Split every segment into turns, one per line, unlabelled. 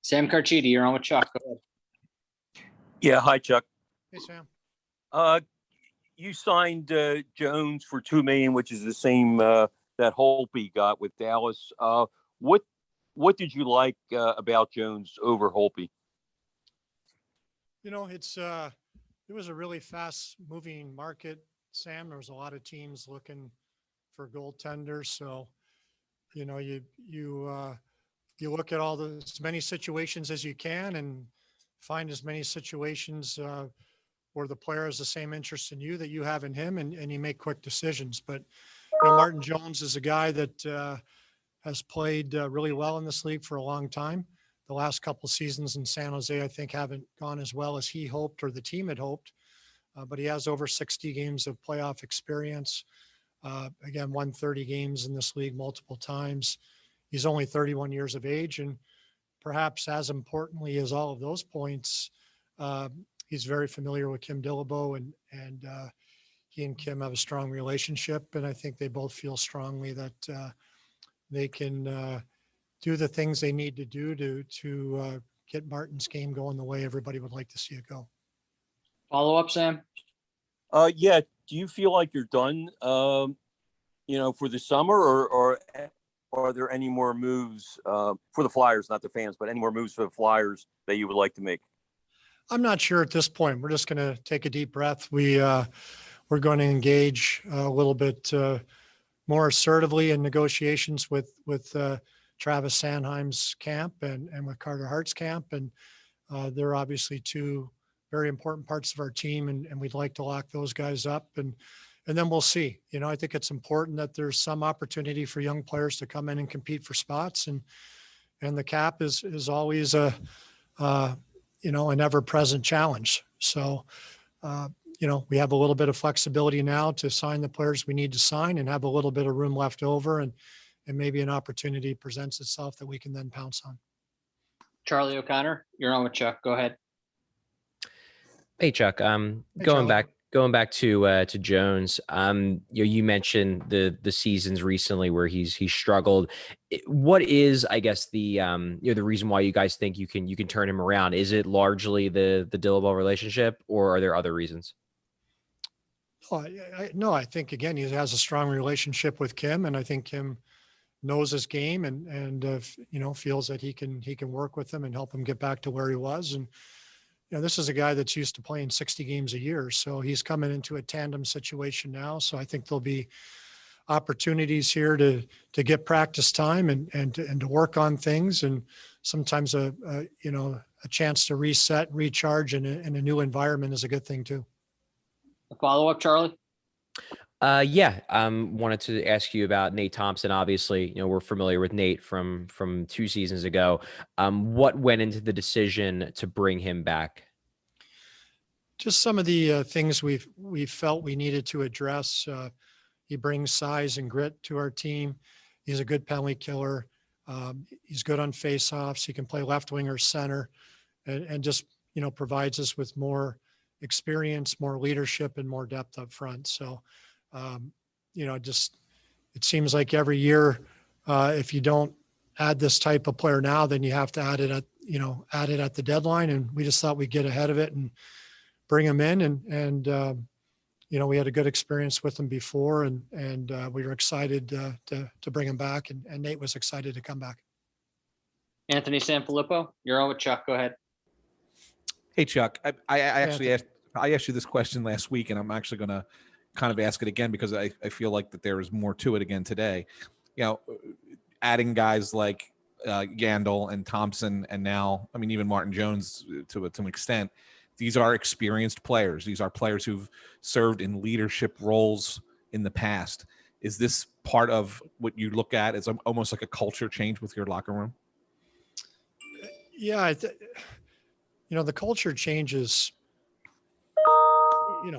Sam Carchidi, you're on with Chuck. Go ahead.
Yeah, hi, Chuck.
Hey, Sam.
You signed Jones for $2 million, which is the same that Holtby got with Dallas. What did you like about Jones over Holtby?
You know, it was a really fast-moving market, Sam. There was a lot of teams looking for goaltenders, so you know you look at as many situations as you can and find as many situations where the player has the same interest in you that you have in him, and you make quick decisions. But you know, Martin Jones is a guy that has played really well in this league for a long time. The last couple of seasons in San Jose, I think, haven't gone as well as he hoped or the team had hoped. But he has over 60 games of playoff experience. Again, won 30 games in this league multiple times. He's only 31 years of age, and perhaps as importantly as all of those points, he's very familiar with Kim Dillabaugh, and he and Kim have a strong relationship, and I think they both feel strongly that they can do the things they need to do to get Martin's game going the way everybody would like to see it go.
Follow up, Sam?
Yeah. Do you feel like you're done, for the summer, or are there any more moves for the Flyers, not the fans, but any more moves for the Flyers that you would like to make?
I'm not sure at this point. We're just going to take a deep breath. We're going to engage a little bit more assertively in negotiations with Travis Sanheim's camp and with Carter Hart's camp. And they're obviously two very important parts of our team, and we'd like to lock those guys up. And then we'll see. You know, I think it's important that there's some opportunity for young players to come in and compete for spots. And the cap is always an ever-present challenge. So, we have a little bit of flexibility now to sign the players we need to sign and have a little bit of room left over, and maybe an opportunity presents itself that we can then pounce on.
Charlie O'Connor, you're on with Chuck. Go ahead.
Hey, Chuck. Going back to Jones. You mentioned the seasons recently where he's struggled. What is, I guess, the reason why you guys think you can turn him around? Is it largely the Dillabaugh relationship, or are there other reasons?
No, I think again he has a strong relationship with Kim, and I think Kim knows his game and feels that he can work with him and help him get back to where he was. And this is a guy that's used to playing 60 games a year. So he's coming into a tandem situation now. So I think there'll be opportunities here to get practice time and to work on things. And sometimes a chance to reset, recharge in a new environment is a good thing too.
A follow up, Charlie?
Wanted to ask you about Nate Thompson. Obviously, we're familiar with Nate from 2 seasons ago. What went into the decision to bring him back?
Just some of the things we felt we needed to address. He brings size and grit to our team. He's a good penalty killer. He's good on faceoffs. He can play left wing or center, and just provides us with more experience, more leadership, and more depth up front. So. It seems like every year, if you don't add this type of player now, then you have to add it at the deadline. And we just thought we'd get ahead of it and bring him in. And we had a good experience with him before, and we were excited to bring him back. And Nate was excited to come back.
Anthony Sanfilippo, you're on with Chuck. Go ahead.
Hey, Chuck. I actually asked you this question last week, and I'm actually going to kind of ask it again because I feel like that there is more to it again today. Adding guys like Yandle and Thompson, and now, even Martin Jones to an extent, these are experienced players. These are players who've served in leadership roles in the past. Is this part of what you look at as almost like a culture change with your locker room?
Yeah, the culture changes.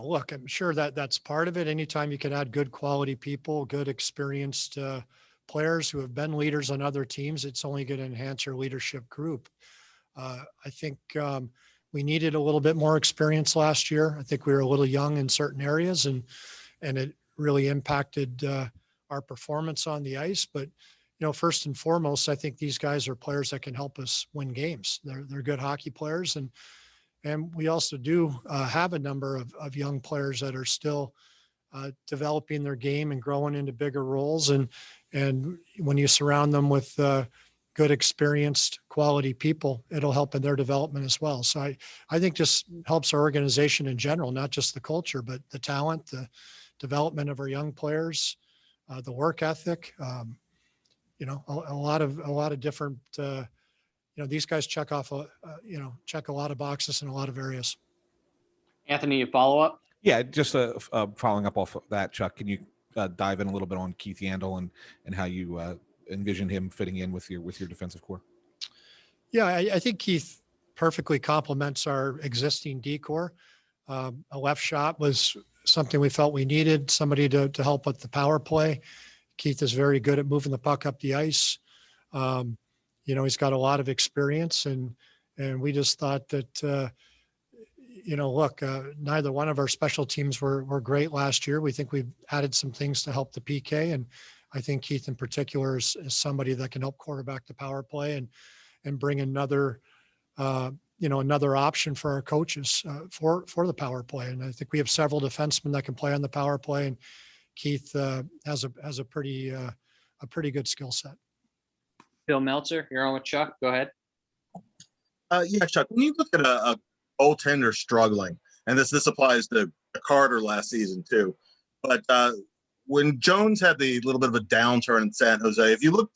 Look, I'm sure that's part of it. Anytime you can add good quality people, good experienced players who have been leaders on other teams, it's only going to enhance your leadership group. I think we needed a little bit more experience last year. I think we were a little young in certain areas, and it really impacted our performance on the ice. But first and foremost, I think these guys are players that can help us win games. They're good hockey players. And we also do have a number of young players that are still developing their game and growing into bigger roles. And when you surround them with good, experienced, quality people, it'll help in their development as well. So I think just helps our organization in general, not just the culture, but the talent, the development of our young players, the work ethic. A lot of different. These guys check off, check a lot of boxes in a lot of areas.
Anthony, you follow up?
Yeah, just following up off of that, Chuck, can you dive in a little bit on Keith Yandle and how you envision him fitting in with your defensive core?
Yeah, I think Keith perfectly complements our existing decor. A left shot was something we felt we needed, somebody to help with the power play. Keith is very good at moving the puck up the ice. He's got a lot of experience, and we just thought that, neither one of our special teams were great last year. We think we've added some things to help the PK, and I think Keith in particular is somebody that can help quarterback the power play and bring another option for our coaches for the power play. And I think we have several defensemen that can play on the power play, and Keith has a pretty good skill set.
Bill Meltzer, you're on with Chuck. Go ahead.
Yeah, Chuck, when you look at a goaltender struggling, and this applies to Carter last season too, but when Jones had the little bit of a downturn in San Jose, if you look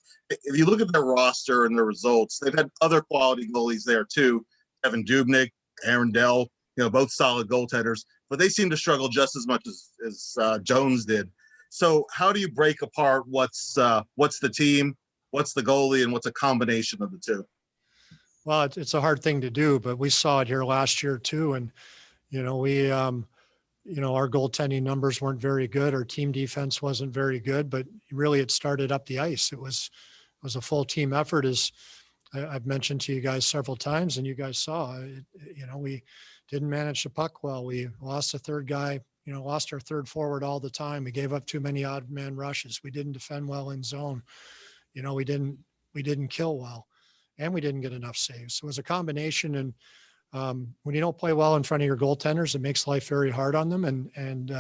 at their roster and their results, they've had other quality goalies there too. Kevin Dubnyk, Aaron Dell, both solid goaltenders, but they seem to struggle just as much as Jones did. So how do you break apart what's the team, what's the goalie, and what's a combination of the two?
Well, it's a hard thing to do, but we saw it here last year too. And, our goaltending numbers weren't very good. Our team defense wasn't very good, but really it started up the ice. It was a full team effort, as I've mentioned to you guys several times, and you guys saw, we didn't manage the puck well. We lost a third guy, lost our third forward all the time. We gave up too many odd man rushes. We didn't defend well in zone. We didn't kill well, and we didn't get enough saves. So it was a combination. And when you don't play well in front of your goaltenders, it makes life very hard on them. And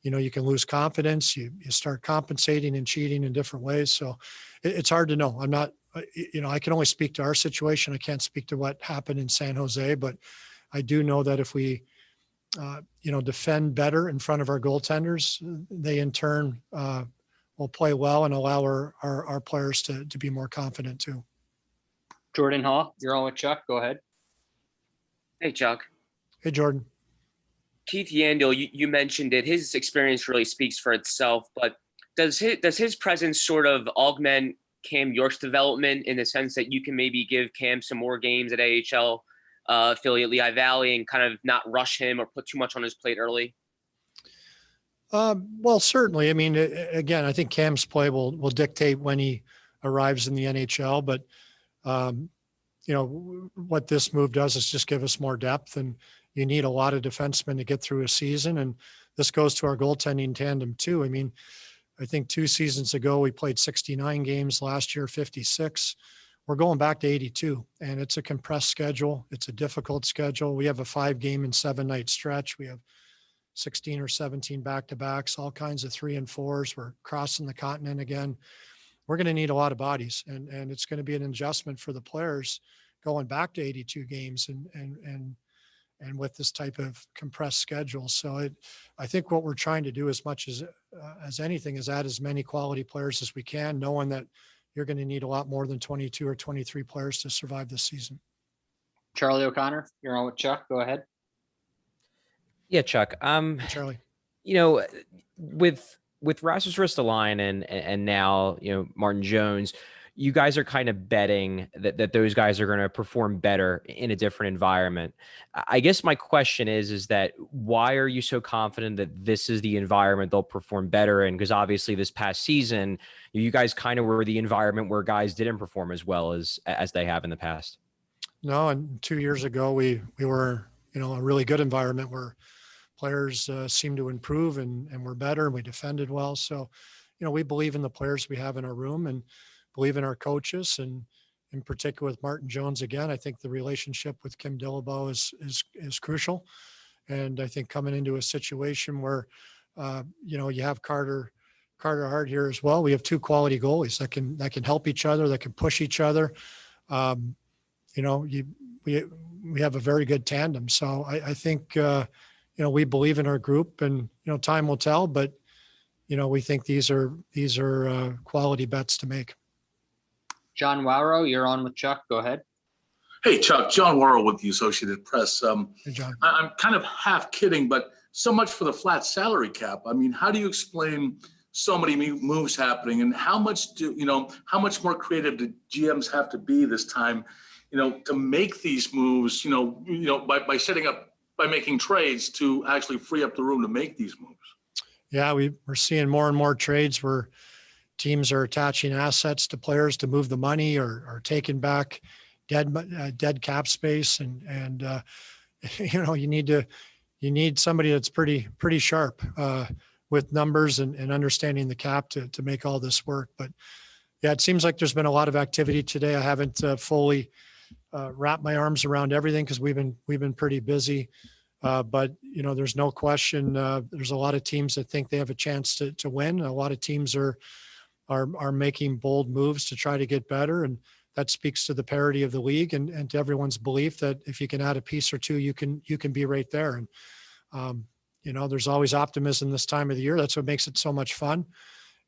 you can lose confidence. You start compensating and cheating in different ways. So it's hard to know. I'm not, I can only speak to our situation. I can't speak to what happened in San Jose, but I do know that if we, defend better in front of our goaltenders, they in turn will play well and allow our players to be more confident too.
Jordan Hall, you're on with Chuck. Go ahead.
Hey, Chuck.
Hey, Jordan.
Keith Yandle, you mentioned it. His experience really speaks for itself, but does his presence sort of augment Cam York's development in the sense that you can maybe give Cam some more games at AHL affiliate Lehigh Valley and kind of not rush him or put too much on his plate early?
Well, certainly. I mean, again, I think Cam's play will dictate when he arrives in the NHL, but what this move does is just give us more depth, and you need a lot of defensemen to get through a season. And this goes to our goaltending tandem too. I mean, I think 2 seasons ago, we played 69 games, last year, 56. We're going back to 82, and it's a compressed schedule. It's a difficult schedule. We have a 5-game and 7-night stretch. We have 16 or 17 back-to-backs, all kinds of 3 and 4s. We're crossing the continent again. We're going to need a lot of bodies, and it's going to be an adjustment for the players going back to 82 games and with this type of compressed schedule. So I think what we're trying to do as much as anything is add as many quality players as we can, knowing that you're going to need a lot more than 22 or 23 players to survive this season.
Charlie O'Connor, you're on with Chuck. Go ahead.
Yeah, Chuck.
Charlie.
With Rasmus Ristolainen and now, Martin Jones, you guys are kind of betting that those guys are going to perform better in a different environment. I guess my question is that why are you so confident that this is the environment they'll perform better in? Because obviously this past season, you guys kind of were the environment where guys didn't perform as well as they have in the past. No,
and 2 years ago, we were, a really good environment where players seemed to improve and were better, and we defended well. So, we believe in the players we have in our room, and believe in our coaches, and in particular with Martin Jones. Again, I think the relationship with Kim Dillabo is crucial. And I think coming into a situation where, you have Carter Hart here as well. We have two quality goalies that can help each other, that can push each other. We have a very good tandem. So I think, we believe in our group, and, time will tell, but, we think these are quality bets to make.
John Wowrow, you're on with Chuck. Go ahead.
Hey, Chuck, John Worrell with the Associated Press.
Hey, John.
I'm kind of half kidding, but so much for the flat salary cap. I mean, how do you explain so many moves happening, and how much more creative do GMs have to be this time, to make these moves, by making trades to actually free up the room to make these moves?
Yeah, we're seeing more and more trades where teams are attaching assets to players to move the money, or taking back dead cap space, and you need somebody that's pretty sharp with numbers and understanding the cap to make all this work. But yeah, it seems like there's been a lot of activity today. I haven't fully wrapped my arms around everything because we've been pretty busy. But there's no question. There's a lot of teams that think they have a chance to win. A lot of teams are making bold moves to try to get better, and that speaks to the parity of the league and to everyone's belief that if you can add a piece or two, you can be right there. And there's always optimism this time of the year. That's what makes it so much fun.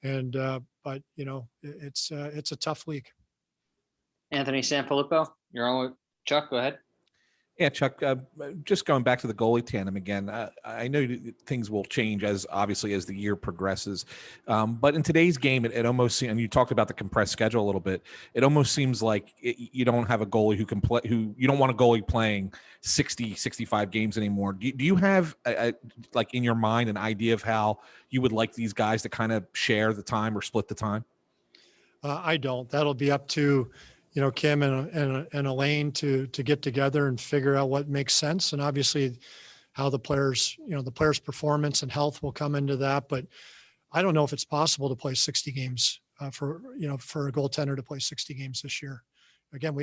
And but it's a tough league.
Anthony Sanfilippo, you're on with Chuck. Go ahead.
Yeah, Chuck, just going back to the goalie tandem again, I know things will change obviously as the year progresses. But in today's game, it almost seems, and you talked about the compressed schedule a little bit, it almost seems like you don't have a goalie who can play, you don't want a goalie playing 60, 65 games anymore. Do you have, like in your mind, an idea of how you would like these guys to kind of share the time or split the time?
I don't. That'll be up to Kim and Elaine to get together and figure out what makes sense. And obviously how the players' performance and health will come into that. But I don't know if it's possible to play 60 games for a goaltender to play 60 games this year. Again,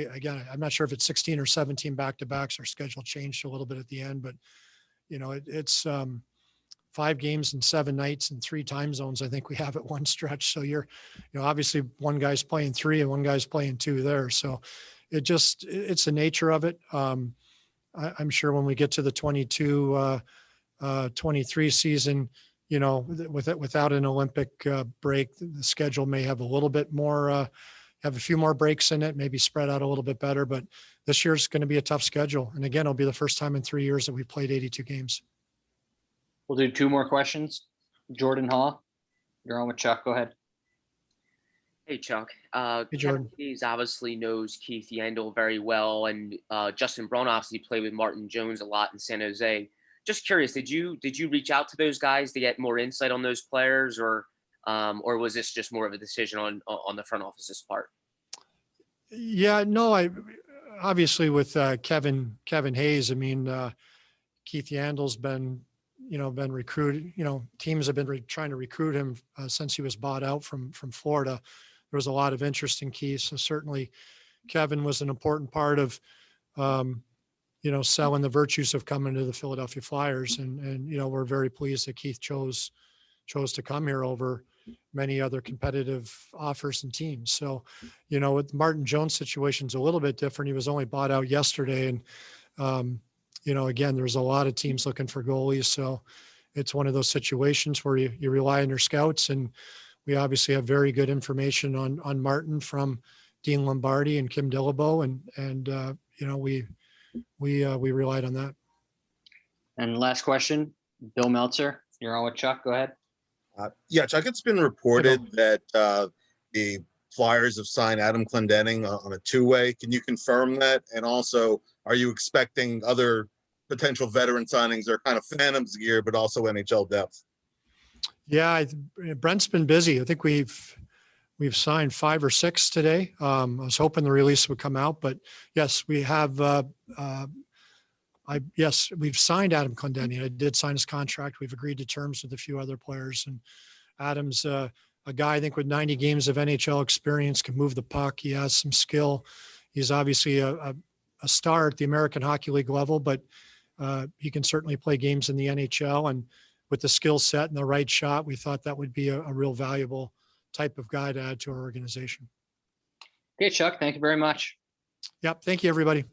I'm not sure if it's 16 or 17 back-to-backs. Our schedule changed a little bit at the end, but it's 5 games and 7 nights and 3 time zones. I think we have at one stretch. So obviously one guy's playing 3 and one guy's playing 2 there. So it's the nature of it. I'm sure when we get to the 22-23 season, without an Olympic break, the schedule may have a little bit more, have a few more breaks in it, maybe spread out a little bit better, but this year's going to be a tough schedule. And again, it'll be the first time in 3 years that we've played 82 games.
We'll do 2 more questions. Jordan Hall, you're on with Chuck. Go ahead.
Hey, Chuck.
Hey, Jordan.
Kevin Hayes obviously knows Keith Yandle very well, and Justin Braun obviously played with Martin Jones a lot in San Jose. Just curious, did you reach out to those guys to get more insight on those players, or was this just more of a decision on the front office's part?
Yeah, no, I obviously with Kevin Hayes. I mean, Keith Yandle's been recruited. Teams have been trying to recruit him since he was bought out from Florida. There was a lot of interest in Keith. So certainly Kevin was an important part of, selling the virtues of coming to the Philadelphia Flyers. And we're very pleased that Keith chose to come here over many other competitive offers and teams. So, with Martin Jones' situation's a little bit different. He was only bought out yesterday. And, again, there's a lot of teams looking for goalies. So it's one of those situations where you rely on your scouts. And we obviously have very good information on Martin from Dean Lombardi and Kim Dillabo. And we relied on that.
And last question, Bill Meltzer, you're on with Chuck. Go ahead.
Yeah, Chuck, it's been reported that the Flyers have signed Adam Clendening on a 2-way. Can you confirm that? And also, are you expecting other potential veteran signings? They're kind of phantoms gear, but also NHL depth. Yeah,
Brent's been busy. I think we've signed 5 or 6 today. I was hoping the release would come out, but yes, we have. We've signed Adam Clendening. I did sign his contract. We've agreed to terms with a few other players, and Adam's a guy, I think, with 90 games of NHL experience, can move the puck. He has some skill. He's obviously a star at the American Hockey League level, but he can certainly play games in the NHL. And with the skill set and the right shot, we thought that would be a real valuable type of guy to add to our organization.
Okay, Chuck, thank you very much.
Yep. Thank you, everybody.